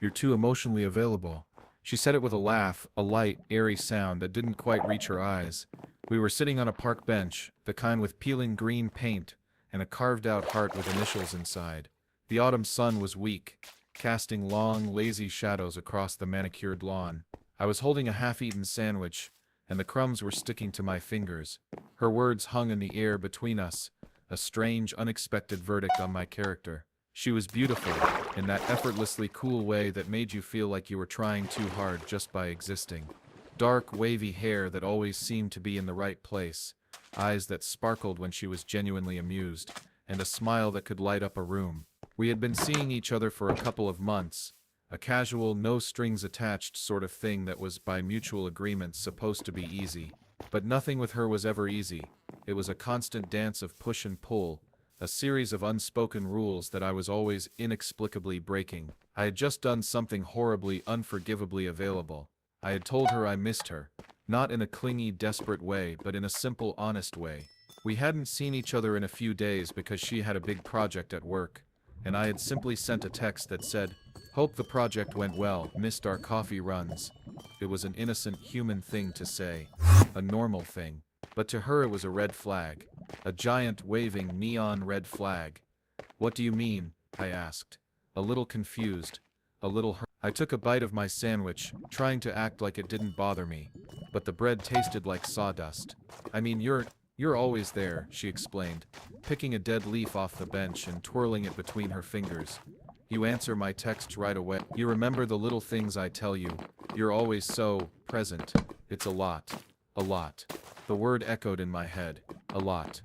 You're too emotionally available. She said it with a laugh, a light, airy sound that didn't quite reach her eyes. We were sitting on a park bench, the kind with peeling green paint, and a carved-out heart with initials inside. The autumn sun was weak, casting long, lazy shadows across the manicured lawn. I was holding a half-eaten sandwich, and the crumbs were sticking to my fingers. Her words hung in the air between us, a strange, unexpected verdict on my character. She was beautiful, in that effortlessly cool way that made you feel like you were trying too hard just by existing. Dark, wavy hair that always seemed to be in the right place, eyes that sparkled when she was genuinely amused, and a smile that could light up a room. We had been seeing each other for a couple of months, a casual, no-strings-attached sort of thing that was, by mutual agreement, supposed to be easy. But nothing with her was ever easy. It was a constant dance of push and pull, a series of unspoken rules that I was always inexplicably breaking. I had just done something horribly, unforgivably available. I had told her I missed her, not in a clingy, desperate way, but in a simple, honest way. We hadn't seen each other in a few days because she had a big project at work, and I had simply sent a text that said, "Hope the project went well, missed our coffee runs." It was an innocent human thing to say, a normal thing, but to her it was a red flag, a giant waving neon red flag. "What do you mean?" I asked, a little confused, a little hurt. I took a bite of my sandwich, trying to act like it didn't bother me, but the bread tasted like sawdust. "I mean, you're always there," she explained, picking a dead leaf off the bench and twirling it between her fingers. "You answer my texts right away. You remember the little things I tell you. You're always so present. It's a lot. A lot." The word echoed in my head. A lot.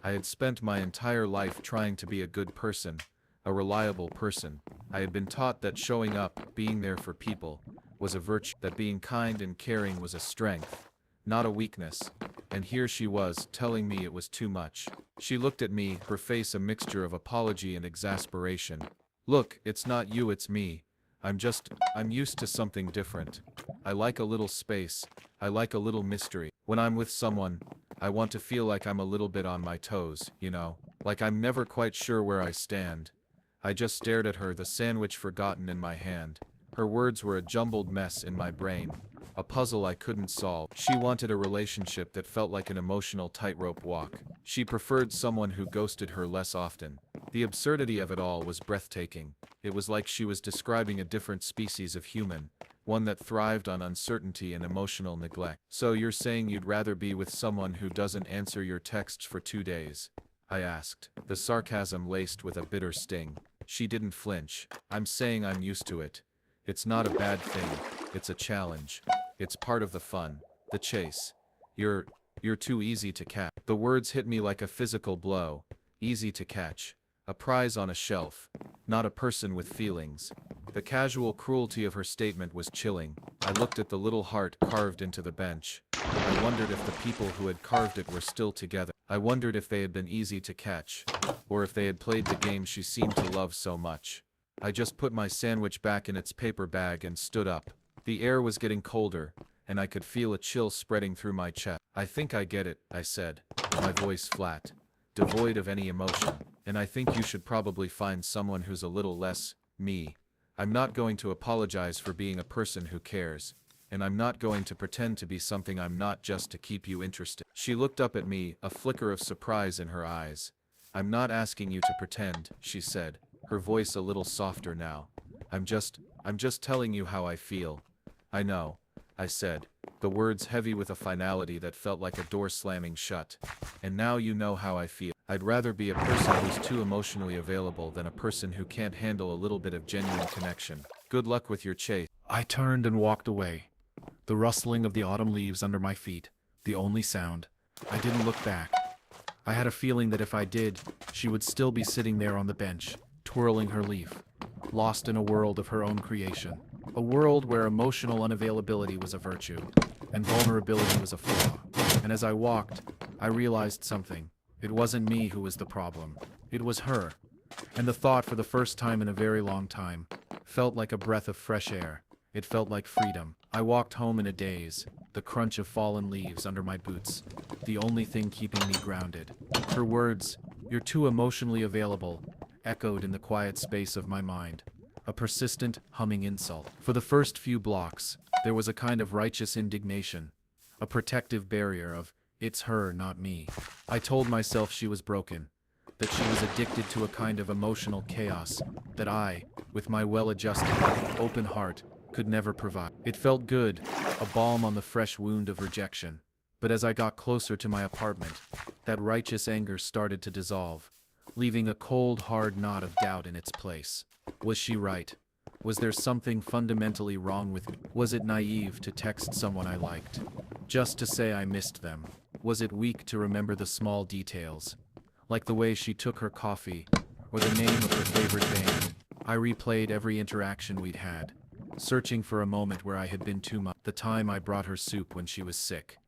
I had spent my entire life trying to be a good person, a reliable person. I had been taught that showing up, being there for people, was a virtue, that being kind and caring was a strength, not a weakness. And here she was, telling me it was too much. She looked at me, her face a mixture of apology and exasperation. "Look, it's not you, it's me. I'm used to something different. I like a little space. I like a little mystery. When I'm with someone, I want to feel like I'm a little bit on my toes, you know, like I'm never quite sure where I stand." I just stared at her, the sandwich forgotten in my hand. Her words were a jumbled mess in my brain, a puzzle I couldn't solve. She wanted a relationship that felt like an emotional tightrope walk. She preferred someone who ghosted her less often. The absurdity of it all was breathtaking. It was like she was describing a different species of human, one that thrived on uncertainty and emotional neglect. "So you're saying you'd rather be with someone who doesn't answer your texts for 2 days?" I asked, the sarcasm laced with a bitter sting. She didn't flinch. "I'm saying I'm used to it. It's not a bad thing. It's a challenge. It's part of the fun, the chase. You're too easy to catch." The words hit me like a physical blow. Easy to catch. A prize on a shelf. Not a person with feelings. The casual cruelty of her statement was chilling. I looked at the little heart carved into the bench. I wondered if the people who had carved it were still together. I wondered if they had been easy to catch, or if they had played the game she seemed to love so much. I just put my sandwich back in its paper bag and stood up. The air was getting colder, and I could feel a chill spreading through my chest. "I think I get it," I said, my voice flat, devoid of any emotion. "And I think you should probably find someone who's a little less me. I'm not going to apologize for being a person who cares, and I'm not going to pretend to be something I'm not just to keep you interested." She looked up at me, a flicker of surprise in her eyes. "I'm not asking you to pretend," she said, her voice a little softer now. I'm just telling you how I feel." "I know," I said, the words heavy with a finality that felt like a door slamming shut. "And now you know how I feel. I'd rather be a person who's too emotionally available than a person who can't handle a little bit of genuine connection. Good luck with your chase." I turned and walked away, the rustling of the autumn leaves under my feet, the only sound. I didn't look back. I had a feeling that if I did, she would still be sitting there on the bench, twirling her leaf, lost in a world of her own creation. A world where emotional unavailability was a virtue, and vulnerability was a flaw. And as I walked, I realized something. It wasn't me who was the problem. It was her. And the thought, for the first time in a very long time, felt like a breath of fresh air. It felt like freedom. I walked home in a daze, the crunch of fallen leaves under my boots, the only thing keeping me grounded. Her words, "You're too emotionally available," echoed in the quiet space of my mind. a persistent, humming insult. For the first few blocks, there was a kind of righteous indignation, a protective barrier of, it's her, not me. I told myself she was broken, that she was addicted to a kind of emotional chaos that I, with my well-adjusted, open heart, could never provide. It felt good, a balm on the fresh wound of rejection. But as I got closer to my apartment, that righteous anger started to dissolve, leaving a cold, hard knot of doubt in its place. Was she right? Was there something fundamentally wrong with me? Was it naive to text someone I liked, just to say I missed them? Was it weak to remember the small details, like the way she took her coffee, or the name of her favorite band? I replayed every interaction we'd had, searching for a moment where I had been too much. The time I brought her soup when she was sick,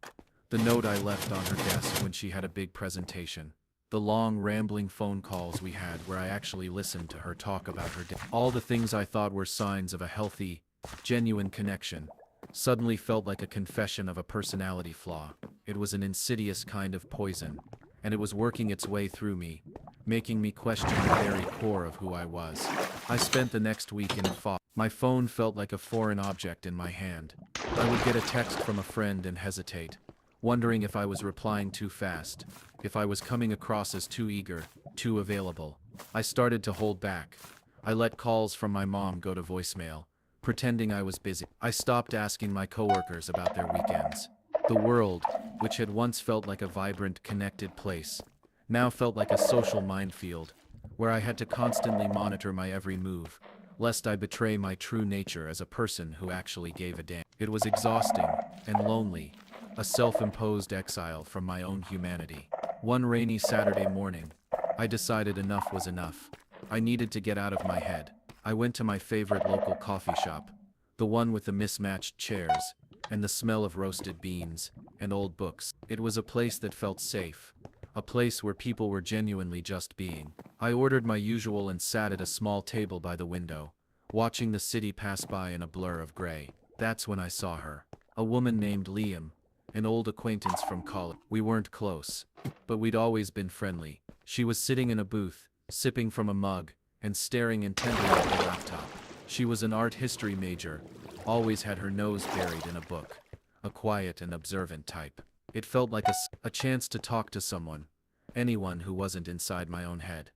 the note I left on her desk when she had a big presentation, the long, rambling phone calls we had where I actually listened to her talk about her day. All the things I thought were signs of a healthy, genuine connection suddenly felt like a confession of a personality flaw. It was an insidious kind of poison, and it was working its way through me, making me question the very core of who I was. I spent the next week in a fog. My phone felt like a foreign object in my hand. I would get a text from a friend and hesitate, wondering if I was replying too fast, if I was coming across as too eager, too available. I started to hold back. I let calls from my mom go to voicemail, pretending I was busy. I stopped asking my coworkers about their weekends. The world, which had once felt like a vibrant, connected place, now felt like a social minefield, where I had to constantly monitor my every move, lest I betray my true nature as a person who actually gave a damn. It was exhausting and lonely, a self-imposed exile from my own humanity. One rainy Saturday morning, I decided enough was enough. I needed to get out of my head. I went to my favorite local coffee shop, the one with the mismatched chairs, and the smell of roasted beans and old books. It was a place that felt safe, a place where people were genuinely just being. I ordered my usual and sat at a small table by the window, watching the city pass by in a blur of gray. That's when I saw her. A woman named Liam, an old acquaintance from college. We weren't close, but we'd always been friendly. She was sitting in a booth, sipping from a mug, and staring intently at her laptop. She was an art history major, always had her nose buried in a book, a quiet and observant type. It felt like a chance to talk to someone, anyone who wasn't inside my own head.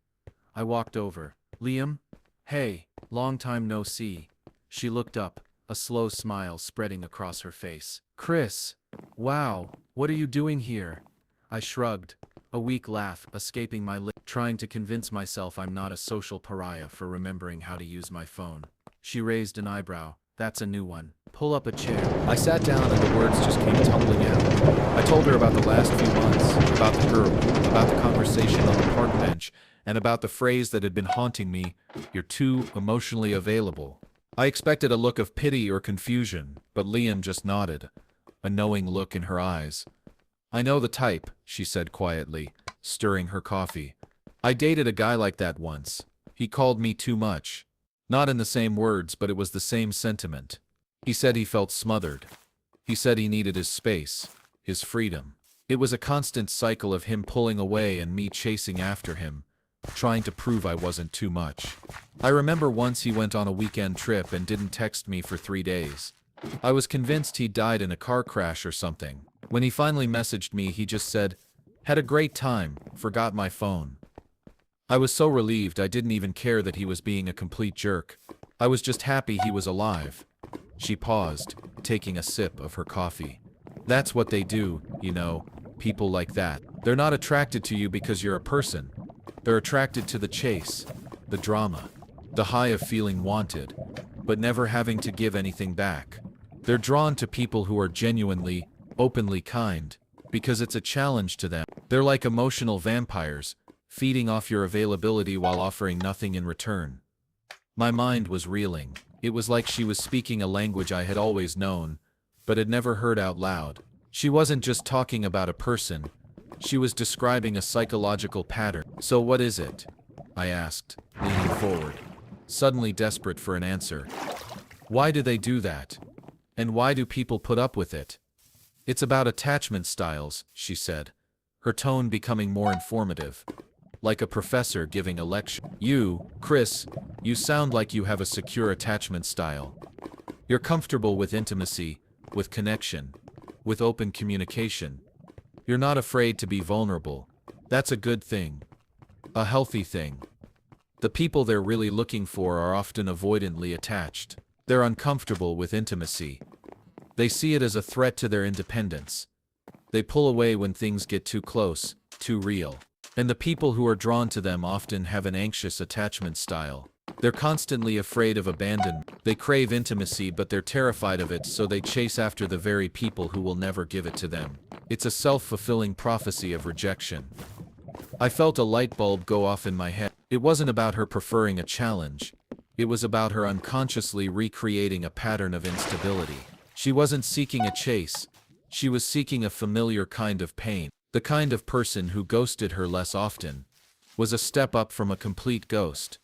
I walked over. Liam? Hey, long time no see. She looked up, a slow smile spreading across her face. Chris! Wow, what are you doing here? I shrugged, a weak laugh escaping my lips, trying to convince myself I'm not a social pariah for remembering how to use my phone. She raised an eyebrow. That's a new one. Pull up a chair. I sat down and the words just came tumbling out. I told her about the last few months, about the girl, about the conversation on the park bench, and about the phrase that had been haunting me, "You're too emotionally available." I expected a look of pity or confusion, but Liam just nodded, a knowing look in her eyes. I know the type, she said quietly, stirring her coffee. I dated a guy like that once. He called me too much. Not in the same words, but it was the same sentiment. He said he felt smothered. He said he needed his space, his freedom. It was a constant cycle of him pulling away and me chasing after him, trying to prove I wasn't too much. I remember once he went on a weekend trip and didn't text me for 3 days. I was convinced he died in a car crash or something. When he finally messaged me, he just said, "Had a great time, forgot my phone." I was so relieved I didn't even care that he was being a complete jerk. I was just happy he was alive. She paused, taking a sip of her coffee. That's what they do, you know, people like that. They're not attracted to you because you're a person. They're attracted to the chase, the drama, the high of feeling wanted, but never having to give anything back. They're drawn to people who are genuinely, openly kind, because it's a challenge to them. They're like emotional vampires, feeding off your availability while offering nothing in return. My mind was reeling. It was like she was speaking a language I had always known, but had never heard out loud. She wasn't just talking about a person. She was describing a psychological pattern. So what is it? I asked, leaning forward, suddenly desperate for an answer. Why do they do that? And why do people put up with it? It's about attachment styles, she said, her tone becoming more informative. like a professor giving a lecture. You, Chris, you sound like you have a secure attachment style. You're comfortable with intimacy, with connection, with open communication. You're not afraid to be vulnerable. That's a good thing. A healthy thing. The people they're really looking for are often avoidantly attached. They're uncomfortable with intimacy. They see it as a threat to their independence. They pull away when things get too close, too real. And the people who are drawn to them often have an anxious attachment style. They're constantly afraid of abandonment. They crave intimacy, but they're terrified of it, so they chase after the very people who will never give it to them. It's a self-fulfilling prophecy of rejection. I felt a light bulb go off in my head. It wasn't about her preferring a challenge. It was about her unconsciously recreating a pattern of instability. She wasn't seeking a chase. She was seeking a familiar kind of pain. The kind of person who ghosted her less often was a step up from a complete ghost,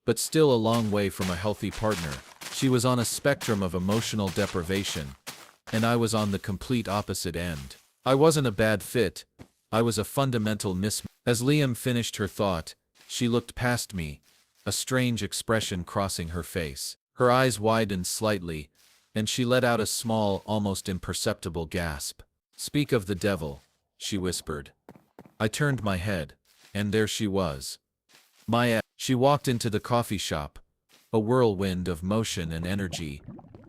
but still a long way from a healthy partner. She was on a spectrum of emotional deprivation, and I was on the complete opposite end. I wasn't a bad fit. I was a fundamental mismatch. As Liam finished her thought, she looked past me, a strange expression crossing her face. Her eyes widened slightly, and she let out a small, almost imperceptible gasp. "Speak of the devil," she whispered. I turned my head, and there she was. She walked into the coffee shop, a whirlwind of motion and energy,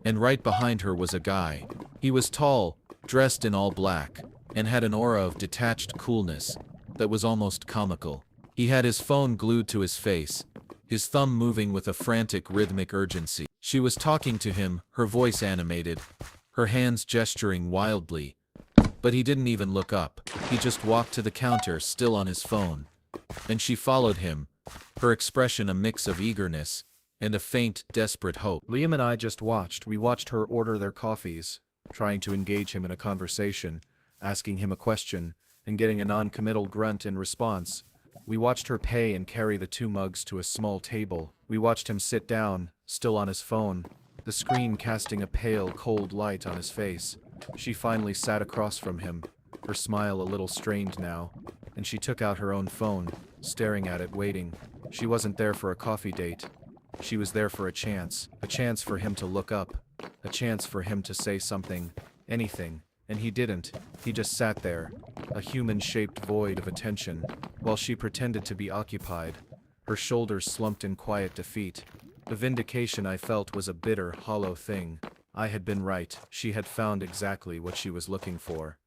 and right behind her was a guy. He was tall, dressed in all black, and had an aura of detached coolness that was almost comical. He had his phone glued to his face, his thumb moving with a frantic rhythmic urgency. She was talking to him, her voice animated, her hands gesturing wildly, but he didn't even look up. He just walked to the counter, still on his phone, and she followed him, her expression a mix of eagerness and a faint, desperate hope. Liam and I just watched. We watched her order their coffees, trying to engage him in a conversation, asking him a question, and getting a non-committal grunt in response. We watched her pay and carry the 2 mugs to a small table. We watched him sit down, still on his phone, the screen casting a pale, cold light on his face. She finally sat across from him, her smile a little strained now, and she took out her own phone, staring at it, waiting. She wasn't there for a coffee date. She was there for a chance for him to look up, a chance for him to say something, anything, and he didn't. He just sat there, a human-shaped void of attention, while she pretended to be occupied, her shoulders slumped in quiet defeat. The vindication I felt was a bitter, hollow thing. I had been right. She had found exactly what she was looking for.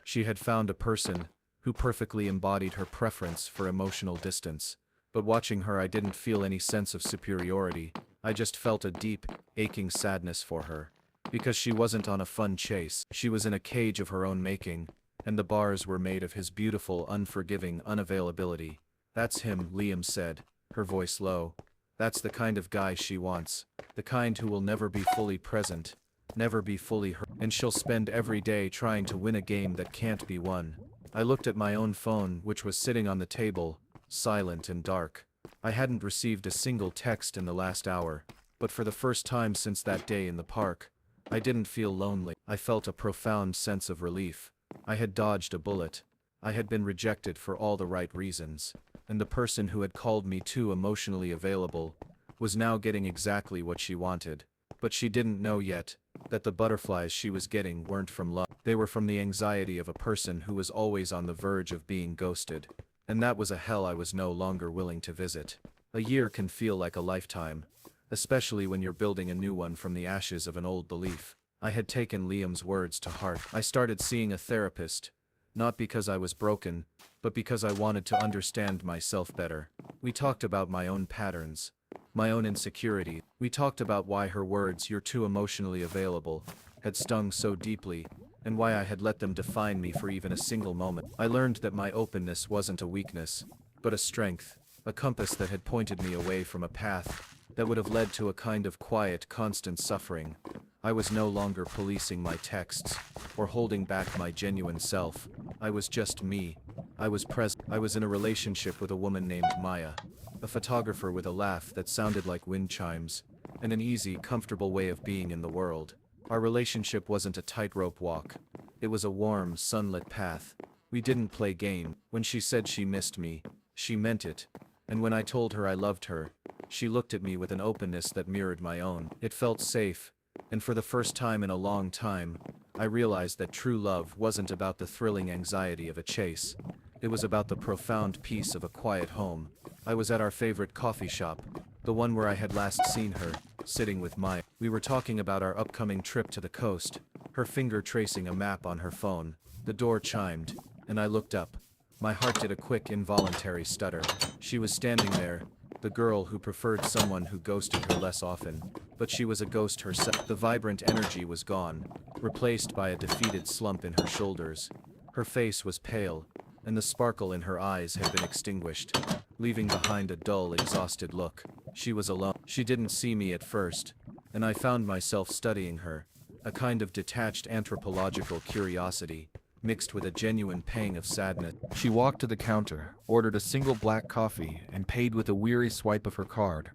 She had found a person who perfectly embodied her preference for emotional distance. But watching her, I didn't feel any sense of superiority. I just felt a deep, aching sadness for her. Because she wasn't on a fun chase. She was in a cage of her own making, and the bars were made of his beautiful, unforgiving unavailability. "That's him," Liam said, her voice low. "That's the kind of guy she wants. The kind who will never be fully present, never be fully her, and she'll spend every day trying to win a game that can't be won." I looked at my own phone, which was sitting on the table, silent and dark. I hadn't received a single text in the last hour, but for the first time since that day in the park, I didn't feel lonely. I felt a profound sense of relief. I had dodged a bullet. I had been rejected for all the right reasons, and the person who had called me too emotionally available was now getting exactly what she wanted. But she didn't know yet that the butterflies she was getting weren't from love. They were from the anxiety of a person who was always on the verge of being ghosted. And that was a hell I was no longer willing to visit. A year can feel like a lifetime, especially when you're building a new one from the ashes of an old belief. I had taken Liam's words to heart. I started seeing a therapist, not because I was broken, but because I wanted to understand myself better. We talked about my own patterns, my own insecurity. We talked about why her words, "you're too emotionally available," had stung so deeply, and why I had let them define me for even a single moment. I learned that my openness wasn't a weakness, but a strength, a compass that had pointed me away from a path that would have led to a kind of quiet, constant suffering. I was no longer policing my texts, or holding back my genuine self. I was just me. I was present. I was in a relationship with a woman named Maya, a photographer with a laugh that sounded like wind chimes, and an easy, comfortable way of being in the world. Our relationship wasn't a tightrope walk. It was a warm, sunlit path. We didn't play game. When she said she missed me, She meant it, and when I told her I loved her, she looked at me with an openness that mirrored my own. It felt safe, and for the first time in a long time, I realized that true love wasn't about the thrilling anxiety of a chase. It was about the profound peace of a quiet home. I was at our favorite coffee shop, the one where I had last seen her, sitting with Maya. We were talking about our upcoming trip to the coast, her finger tracing a map on her phone. The door chimed, and I looked up. My heart did a quick involuntary stutter. She was standing there, the girl who preferred someone who ghosted her less often, but she was a ghost herself. The vibrant energy was gone, replaced by a defeated slump in her shoulders. Her face was pale, and the sparkle in her eyes had been extinguished, leaving behind a dull, exhausted look. She was alone. She didn't see me at first, and I found myself studying her, a kind of detached anthropological curiosity, mixed with a genuine pang of sadness. She walked to the counter, ordered a single black coffee, and paid with a weary swipe of her card.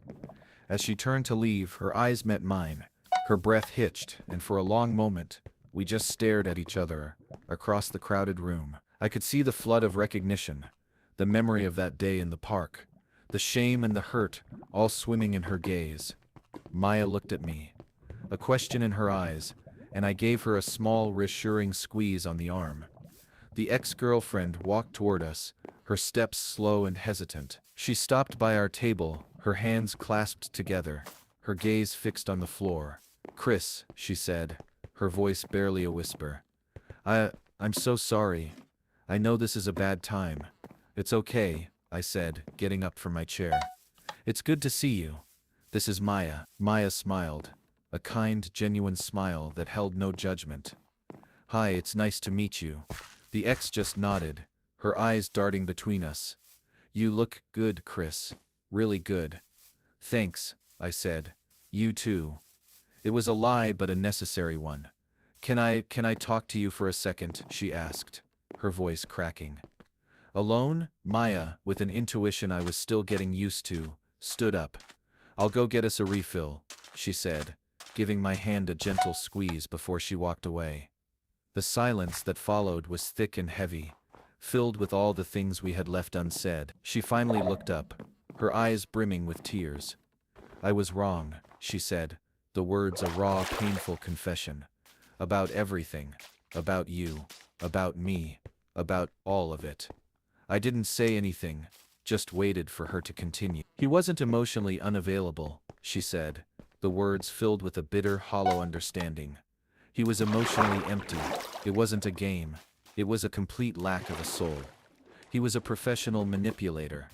As she turned to leave, her eyes met mine. Her breath hitched, and for a long moment, we just stared at each other, across the crowded room. I could see the flood of recognition, the memory of that day in the park, the shame and the hurt, all swimming in her gaze. Maya looked at me, a question in her eyes, and I gave her a small, reassuring squeeze on the arm. The ex-girlfriend walked toward us, her steps slow and hesitant. She stopped by our table, her hands clasped together, her gaze fixed on the floor. "Chris," she said, her voice barely a whisper. I'm so sorry. I know this is a bad time." "It's okay," I said, getting up from my chair. "It's good to see you. This is Maya." Maya smiled, a kind, genuine smile that held no judgment. "Hi, it's nice to meet you." The ex just nodded, her eyes darting between us. "You look good, Chris. Really good." "Thanks," I said. "You too." It was a lie, but a necessary one. Can I talk to you for a second?" she asked, her voice cracking. "Alone?" Maya, with an intuition I was still getting used to, stood up. "I'll go get us a refill," she said, giving my hand a gentle squeeze before she walked away. The silence that followed was thick and heavy, filled with all the things we had left unsaid. She finally looked up, her eyes brimming with tears. "I was wrong," she said, the words a raw, painful confession. "About everything. About you. About me. About all of it." I didn't say anything, just waited for her to continue. "He wasn't emotionally unavailable," she said, the words filled with a bitter, hollow understanding. "He was emotionally empty. It wasn't a game. It was a complete lack of a soul. He was a professional manipulator.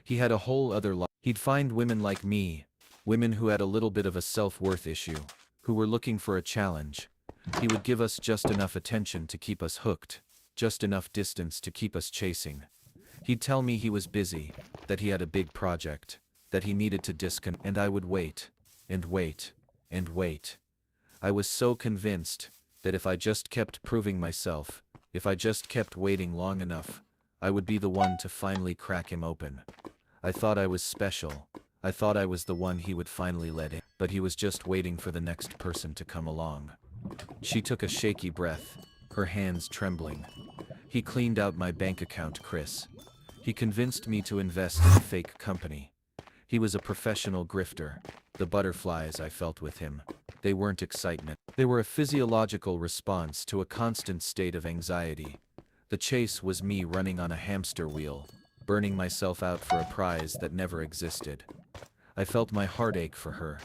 He had a whole other life. He'd find women like me, women who had a little bit of a self-worth issue, who were looking for a challenge. He would give us just enough attention to keep us hooked, just enough distance to keep us chasing. He'd tell me he was busy, that he had a big project, that he needed to disconnect, and I would wait, and wait, and wait. I was so convinced that if I just kept proving myself, if I just kept waiting long enough, I would be the one to finally crack him open. I thought I was special. I thought I was the one he would finally let in, but he was just waiting for the next person to come along." She took a shaky breath, her hands trembling. "He cleaned out my bank account, Chris. He convinced me to invest in a fake company. He was a professional grifter. The butterflies I felt with him, they weren't excitement. They were a physiological response to a constant state of anxiety. The chase was me running on a hamster wheel, burning myself out for a prize that never existed. I felt my heart ache for her.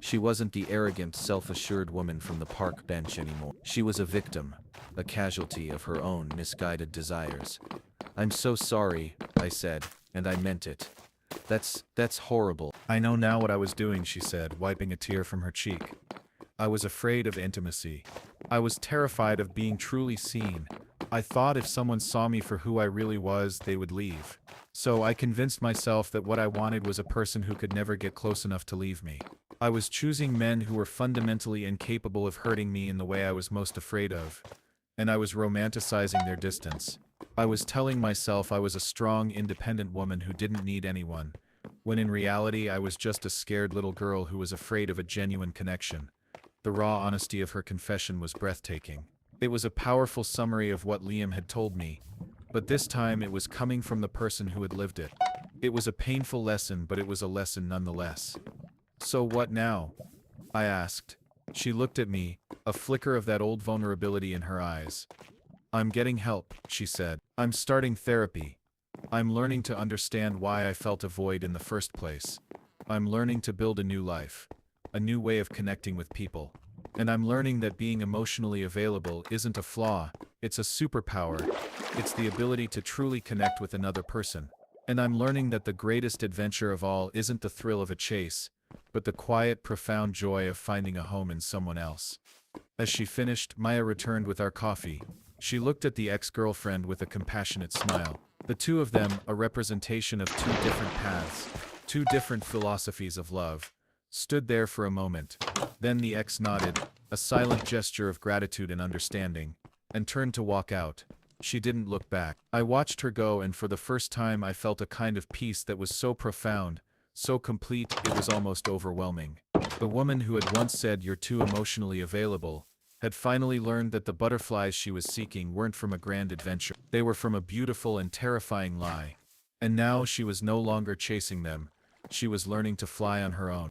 She wasn't the arrogant, self-assured woman from the park bench anymore. She was a victim, a casualty of her own misguided desires. "I'm so sorry," I said, and I meant it. That's horrible." "I know now what I was doing," she said, wiping a tear from her cheek. "I was afraid of intimacy. I was terrified of being truly seen. I thought if someone saw me for who I really was, they would leave. So I convinced myself that what I wanted was a person who could never get close enough to leave me. I was choosing men who were fundamentally incapable of hurting me in the way I was most afraid of, and I was romanticizing their distance. I was telling myself I was a strong, independent woman who didn't need anyone, when in reality I was just a scared little girl who was afraid of a genuine connection." The raw honesty of her confession was breathtaking. It was a powerful summary of what Liam had told me, But this time it was coming from the person who had lived it. It was a painful lesson, but it was a lesson nonetheless. "So what now?" I asked. She looked at me, a flicker of that old vulnerability in her eyes. "I'm getting help," she said. "I'm starting therapy. I'm learning to understand why I felt a void in the first place. I'm learning to build a new life, a new way of connecting with people. And I'm learning that being emotionally available isn't a flaw, it's a superpower. It's the ability to truly connect with another person. And I'm learning that the greatest adventure of all isn't the thrill of a chase, but the quiet, profound joy of finding a home in someone else." As she finished, Maya returned with our coffee. She looked at the ex-girlfriend with a compassionate smile. The two of them, a representation of two different paths, two different philosophies of love, stood there for a moment. Then the ex nodded, a silent gesture of gratitude and understanding, and turned to walk out. She didn't look back. I watched her go, and for the first time I felt a kind of peace that was so profound, so complete, it was almost overwhelming. The woman who had once said, "You're too emotionally available," had finally learned that the butterflies she was seeking weren't from a grand adventure. They were from a beautiful and terrifying lie. And now she was no longer chasing them. She was learning to fly on her own.